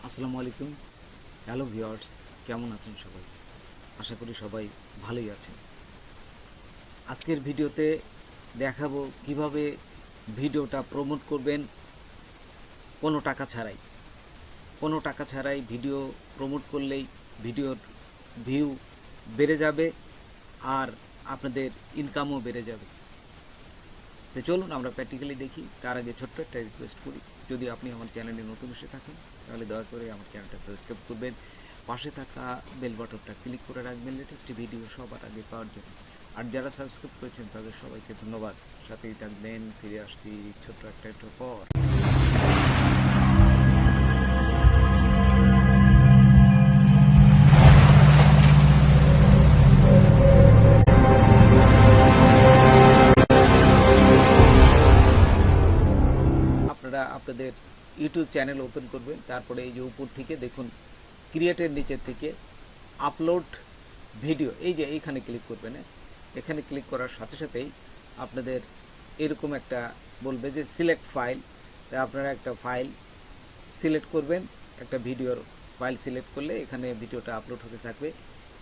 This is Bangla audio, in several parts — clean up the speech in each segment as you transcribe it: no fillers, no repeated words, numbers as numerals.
আসসালামু আলাইকুম। হ্যালো ভিউয়ার্স, কেমন আছেন সবাই? আশা করি সবাই ভালোই আছেন। আজকের ভিডিওতে দেখাবো কিভাবে ভিডিওটা প্রমোট করবেন কোনো টাকা ছাড়াই। কোনো টাকা ছাড়াই ভিডিও প্রমোট করলেই ভিডিওর ভিউ বেড়ে যাবে আর আপনাদের ইনকামও বেড়ে যাবে। তো চলুন আমরা প্র্যাকটিক্যালি দেখি। তার আগে ছোট্ট একটা রিকোয়েস্ট করি, যদি আপনি আমার চ্যানেলে নতুন এসে থাকেন তাহলে দয়া করে আমার চ্যানেলটা সাবস্ক্রাইব করবেন, পাশে থাকা বেল বাটনটা ক্লিক করে রাখবেন লেটেস্ট ভিডিও সবার আগে পাওয়ার জন্য। আর যারা সাবস্ক্রাইব করেছেন তাদের সবাইকে ধন্যবাদ। সাথেই থাকবেন, ফিরে আসছি ছোট্ট একটা পর। আপনারা আপনাদের ইউটিউব চ্যানেল ওপেন করবেন, তারপরে এই যে উপর থেকে দেখুন ক্রিয়েটের নিচের থেকে আপলোড ভিডিও, এই যে এইখানে ক্লিক করবেন। এখানে ক্লিক করার সাথে সাথেই আপনাদের এরকম একটা বলবে যে সিলেক্ট ফাইল। তাই আপনারা একটা ফাইল সিলেক্ট করবেন, একটা ভিডিওর ফাইল সিলেক্ট করলে এখানে ভিডিওটা আপলোড হতে থাকবে।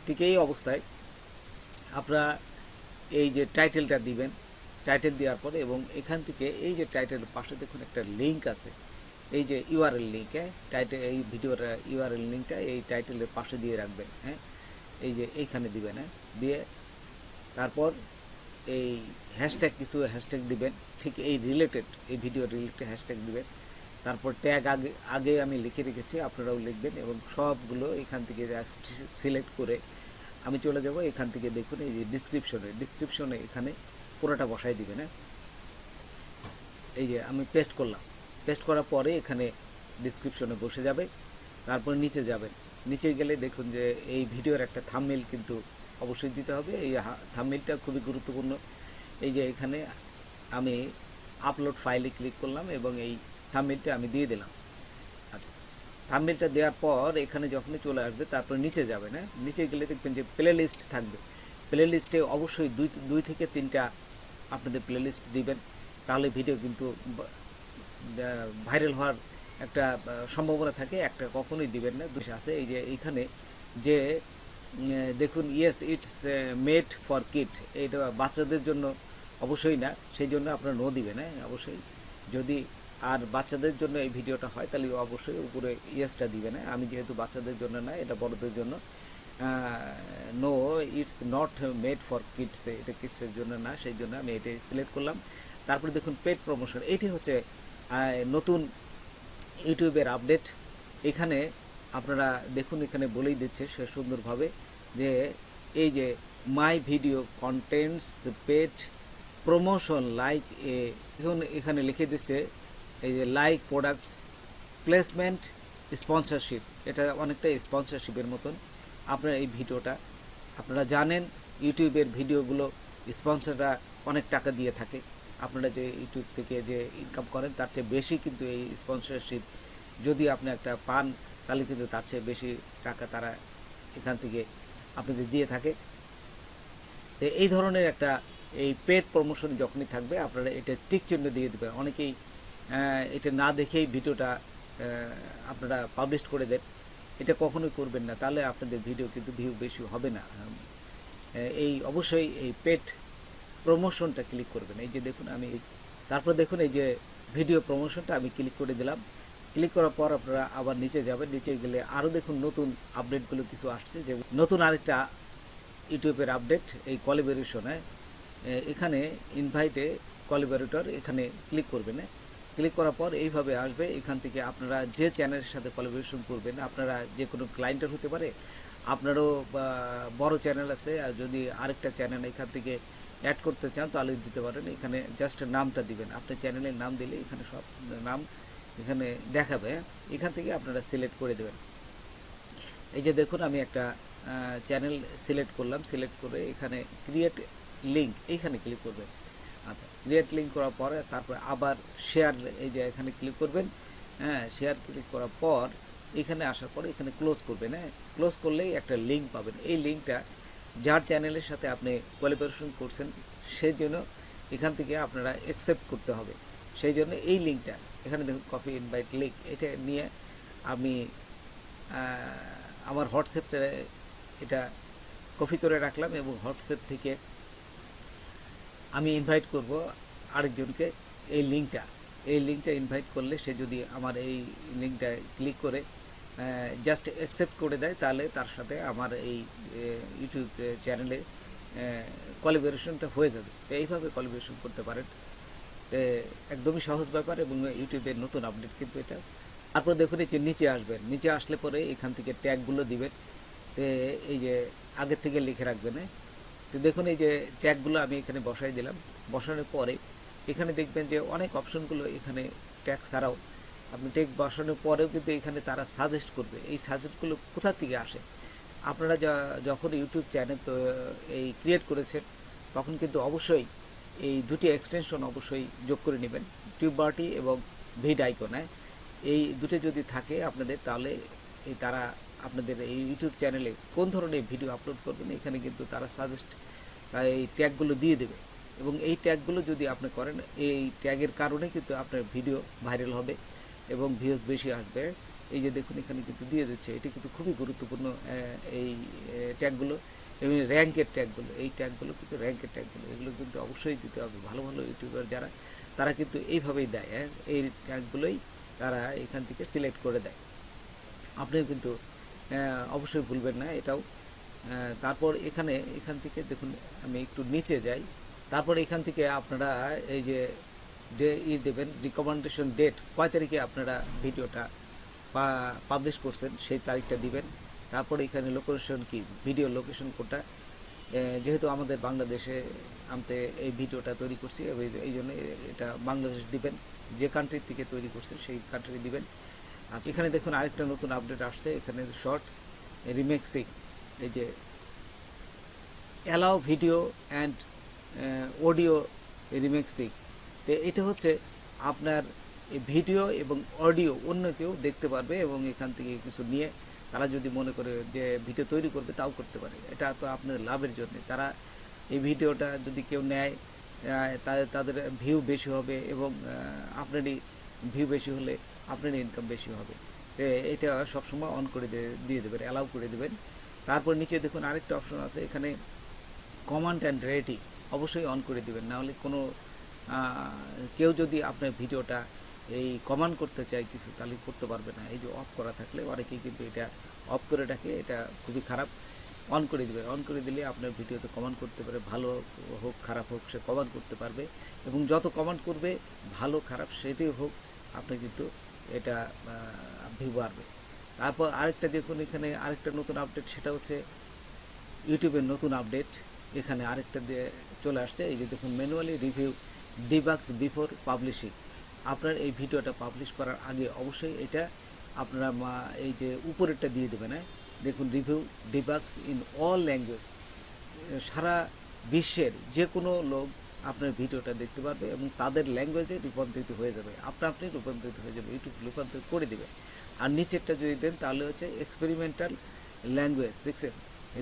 ঠিক এই অবস্থায় আপনারা এই যে টাইটেলটা দিবেন, টাইটেল দেওয়ার পরে এবং এখান থেকে এই যে টাইটেলের পাশে দেখুন একটা লিঙ্ক আছে, এই যে ইউআরএল লিঙ্ক, টাইটেল এই ভিডিওর ইউআরএল লিঙ্কটা এই টাইটেলের পাশে দিয়ে রাখবেন। এই যে এইখানে দিবেন, দিয়ে তারপর এই হ্যাশট্যাগ, কিছু হ্যাশট্যাগ দিবেন, ঠিক এই রিলেটেড, এই ভিডিও রিলেটেড হ্যাশট্যাগ দিবেন। তারপর ট্যাগ আগে আগে আমি লিখে রেখেছি, আপনারাও লিখবেন এবং সবগুলো এখান থেকে সিলেক্ট করে আমি চলে যাব। এখান থেকে দেখুন এই যে ডিসক্রিপশনে এখানে পুরোটা বসাই দিবেন। এই যে আমি পেস্ট করলাম, পেস্ট করার পরে এখানে ডিসক্রিপশনে বসে যাবে। তারপর নিচে যাবেন, নিচে গেলে দেখুন যে এই ভিডিওর একটা থাম্বনেইল কিন্তু অবশ্যই দিতে হবে। এই থাম্বনেইলটা খুবই গুরুত্বপূর্ণ। এই যে এখানে আমি আপলোড ফাইলে ক্লিক করলাম এবং এই থাম্বনেইলটা আমি দিয়ে দিলাম। আচ্ছা, থাম্বনেইলটা দেওয়ার পর এখানে যখনই চলে আসবে তারপর নিচে যাবেন। নিচে গেলে দেখবেন যে প্লে লিস্ট থাকবে। প্লে লিস্টে অবশ্যই দুই থেকে তিনটা আপনাদের প্লে লিস্ট দিবেন, তাহলে ভিডিও কিন্তু ভাইরাল হওয়ার একটা সম্ভাবনা থাকে। একটা কখনোই দিবেন না, দুই আছে। এই যে এইখানে যে দেখুন yes it's made for kid, এটা বাচ্চাদের জন্য অবশ্যই না, সেই জন্য আপনারা নো দিবেন। অবশ্যই যদি আর বাচ্চাদের জন্য এই ভিডিওটা হয় তাহলে অবশ্যই উপরে ইয়েসটা দিবেন। আমি যেহেতু বাচ্চাদের জন্য না, এটা বড়দের জন্য, no it's not made for kids, এটা কিডসের জন্য না, সেই জন্য আমি এটাই সিলেক্ট করলাম। তারপরে দেখুন পেড প্রমোশন, এটি হচ্ছে নতুন ইউটিউবের আপডেট। এখানে আপনারা দেখুন, এখানে বলেই দিচ্ছে সে সুন্দরভাবে যে এই যে my video contents paid promotion like এ, এখন এখানে লিখে দিচ্ছে এই যে লাইক প্রোডাক্টস প্লেসমেন্ট স্পন্সরশিপ, এটা অনেকটা স্পন্সরশিপের মতন। আপনারা এই ভিডিওটা আপনারা জানেন ইউটিউবের ভিডিওগুলো স্পন্সররা অনেক টাকা দিয়ে থাকে। আপনারা যে ইউটিউব থেকে যে ইনকাম করেন তার চেয়ে বেশি কিন্তু এই স্পন্সরশিপ যদি আপনি একটা পান তাহলে কিন্তু তার চেয়ে বেশি টাকা তারা এখান থেকে আপনাদের দিয়ে থাকে। তো এই ধরনের একটা এই পেড প্রমোশন যখনই থাকবে আপনারা এটা টিক চিহ্ন দিয়ে দেবেন। অনেকেই এটা না দেখেই ভিডিওটা আপনারা পাবলিশ করে দেন, এটা কখনোই করবেন না, তাহলে আপনাদের ভিডিও কিন্তু ভিউ বেশি হবে না। এই অবশ্যই এই পেড প্রমোশনটা ক্লিক করবেন। এই যে দেখুন আমি তারপর দেখুন এই যে ভিডিও প্রমোশনটা আমি ক্লিক করে দিলাম। ক্লিক করার পর আপনারা আবার নিচে যাবেন, নিচে গেলে আরও দেখুন নতুন আপডেটগুলো কিছু আসছে, যে নতুন আরেকটা ইউটিউবের আপডেট এই কোলাবোরেশনে, এখানে ইনভাইটে কোলাবোরেটর এখানে ক্লিক করবেন। ক্লিক করার পর এইভাবে আসবে, এখান থেকে আপনারা যে চ্যানেলের সাথে কোলাবোরেশন করবেন, আপনারা যে কোনো ক্লায়েন্টের হতে পারে, আপনারও বড় চ্যানেল আছে, আর যদি আরেকটা চ্যানেল এখান থেকে অ্যাড করতে চান তাহলে দিতে পারেন। এখানে জাস্ট নামটা দিবেন, আপনার চ্যানেলের নাম দিলে এখানে সব নাম এখানে দেখাবে। এখান থেকে আপনারা সিলেক্ট করে দেবেন। এই যে দেখুন আমি একটা চ্যানেল সিলেক্ট করলাম, সিলেক্ট করে এখানে ক্রিয়েট লিঙ্ক এইখানে ক্লিক করবেন। আচ্ছা, ক্রিয়েট লিঙ্ক করার পরে তারপরে আবার শেয়ার, এই যে এখানে ক্লিক করবেন। শেয়ার ক্লিক করার পর এখানে আসার পরে এখানে ক্লোজ করবেন। ক্লোজ করলেই একটা লিঙ্ক পাবেন। এই লিঙ্কটা যার চ্যানেলের সাথে আপনি কোলাবোরেশন করছেন সেই জন্য এখান থেকে আপনারা অ্যাকসেপ্ট করতে হবে। সেই জন্য এই লিঙ্কটা এখানে দেখুন কপি ইনভাইট লিঙ্ক, এটা নিয়ে আমি আমার হোয়াটসঅ্যাপে এটা কপি করে রাখলাম এবং হোয়াটসঅ্যাপ থেকে আমি ইনভাইট করব আরেকজনকে। এই লিঙ্কটা ইনভাইট করলে সে যদি আমার এই লিঙ্কটা ক্লিক করে জাস্ট অ্যাকসেপ্ট করে দেয়, তাহলে তার সাথে আমার এই ইউটিউব চ্যানেলে কোলাবোরেশনটা হয়ে যাবে। তো এইভাবে কোলাবোরেশন করতে পারেন। একদমই সহজ ব্যাপার এবং ইউটিউবের নতুন আপডেট কিন্তু এটা। তারপর দেখুন এই যে নিচে আসবেন, নিচে আসলে পরে এখান থেকে ট্যাগগুলো দিবেন। তো এই যে আগের থেকে লিখে রাখবেন। তো দেখুন এই যে ট্যাগগুলো আমি এখানে বসাই দিলাম। বসানোর পরে এখানে দেখবেন যে অনেক অপশনগুলো এখানে ট্যাগ ছাড়াও আপনি ট্যাগ বসানোর পরেও কিন্তু এখানে তারা সাজেস্ট করবে। এই সাজেস্টগুলো কোথা থেকে আসে? আপনারা যখন ইউটিউব চ্যানেল তো এই ক্রিয়েট করেছেন, তখন কিন্তু অবশ্যই এই দুটি এক্সটেনশন অবশ্যই যোগ করে নেবেন, টিউববারটি এবং ভিড আইকন। এই দুটো যদি থাকে আপনাদের, তাহলে এই তারা আপনাদের এই ইউটিউব চ্যানেলে কোন ধরনের ভিডিও আপলোড করবেন এখানে কিন্তু তারা সাজেস্ট এই ট্যাগগুলো দিয়ে দেবে। এবং এই ট্যাগগুলো যদি আপনি করেন, এই ট্যাগের কারণে কিন্তু আপনার ভিডিও ভাইরাল হবে এবং ভিউজ বেশি আসবে। এই যে দেখুন এখানে কিন্তু দিয়ে দিচ্ছে, এটি কিন্তু খুবই গুরুত্বপূর্ণ এই ট্যাগগুলো এবং র্যাঙ্কের ট্যাগগুলো। এই ট্যাগগুলো কিন্তু র্যাঙ্কের ট্যাগগুলো, এগুলো কিন্তু অবশ্যই দিতে হবে। ভালো ভালো ইউটিউবার যারা, তারা কিন্তু এইভাবেই দেয়। এই ট্যাগগুলোই তারা এখান থেকে সিলেক্ট করে দেয়। আপনিও কিন্তু অবশ্যই ভুলবেন না এটাও। তারপর এখান থেকে দেখুন আমি একটু নিচে যাই। তারপর এখান থেকে আপনারা এই যে দেবেন রিকমেন্ডেশন ডেট, কয় তারিখে আপনারা ভিডিওটা পাবলিশ করছেন সেই তারিখটা দিবেন। তারপরে এখানে লোকেশন কি, ভিডিও লোকেশন কোনটা, যেহেতু আমাদের বাংলাদেশে আনতে এই ভিডিওটা তৈরি করছি এই জন্য এটা বাংলাদেশ দিবেন। যে কান্ট্রি থেকে তৈরি করছেন সেই কান্ট্রি দিবেন। আচ্ছা, এখানে দেখুন আরেকটা নতুন আপডেট আসছে, এখানে শর্ট রিমেক্সিং, এই যে অ্যালাউ ভিডিও অ্যান্ড অডিও রিমেক্সিং। তো এটা হচ্ছে আপনার ভিডিও এবং অডিও অন্য কেউ দেখতে পারবে এবং এখান থেকে কিছু নিয়ে তারা যদি মনে করে যে ভিডিও তৈরি করবে, তাও করতে পারে। এটা তো আপনার লাভের জন্য। তারা এই ভিডিওটা যদি কেউ নেয়, তাদের ভিউ বেশি হবে এবং আপনারই ভিউ বেশি হলে আপনারই ইনকাম বেশি হবে। এটা সবসময় অন করে দিয়ে দেবেন, অ্যালাউ করে দেবেন। তারপর নিচে দেখুন আরেকটা অপশন আছে, এখানে কমেন্ট অ্যান্ড রেটিং অবশ্যই অন করে দেবেন। নাহলে কোনো কেউ যদি আপনার ভিডিওটা এই কমেন্ট করতে চায় কিছু, তাহলে করতে পারবে না। এই যে অফ করা থাকলে অনেকেই কিন্তু এটা অফ করে রাখে, এটা খুবই খারাপ। অন করে দেবে, অন করে দিলে আপনার ভিডিওতে কমেন্ট করতে পারে, ভালো হোক খারাপ হোক সে কমেন্ট করতে পারবে এবং যত কমেন্ট করবে ভালো খারাপ সেটাই হোক, আপনি কিন্তু এটা ভিউ বাড়বে। তারপর আরেকটা দেখুন এখানে আরেকটা নতুন আপডেট, সেটা হচ্ছে ইউটিউবের নতুন আপডেট। এখানে আরেকটা দিয়ে চলে আসছে, এই যে দেখুন ম্যানুয়ালি রিভিউ ডিবাগস বিফোর পাবলিশিং। আপনার এই ভিডিওটা পাবলিশ করার আগে অবশ্যই এটা আপনারা এই যে উপরেরটা দিয়ে দেবেন। দেখুন review debugs in all language, সারা বিশ্বের যে কোনো লোক আপনার ভিডিওটা দেখতে পারবে এবং তাদের ল্যাঙ্গুয়েজে রূপান্তরিত হয়ে যাবে, আপনি রূপান্তরিত হয়ে যাবে, ইউটিউব রূপান্তরিত করে দেবে। আর নিচেরটা যদি দেন তাহলে হচ্ছে এক্সপেরিমেন্টাল ল্যাঙ্গুয়েজ, দেখছেন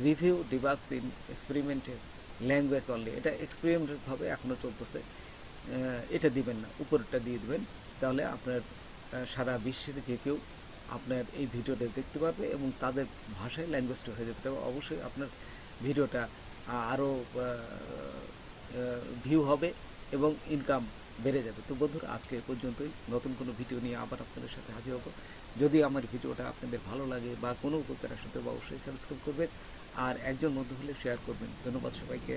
review debugs in experimental language only, এটা এক্সপেরিমেন্টভাবে এখনও চলতেছে। এটা দিবেন না, উপরটা দিয়ে দেবেন, তাহলে আপনার সারা বিশ্বের যে কেউ আপনার এই ভিডিওটা দেখতে পারবে এবং তাদের ভাষায় ল্যাঙ্গুয়েজটা হয়ে যাবে। তবে অবশ্যই আপনার ভিডিওটা আরও ভিউ হবে এবং ইনকাম বেড়ে যাবে। তো বন্ধুরা, আজকে পর্যন্তই। নতুন কোনো ভিডিও নিয়ে আবার আপনাদের সাথে হাজির হব। যদি আমার ভিডিওটা আপনাদের ভালো লাগে বা কোনো উপকার আসতে, অবশ্যই সাবস্ক্রাইব করবেন আর একজন বন্ধু হলে শেয়ার করবেন। ধন্যবাদ সবাইকে।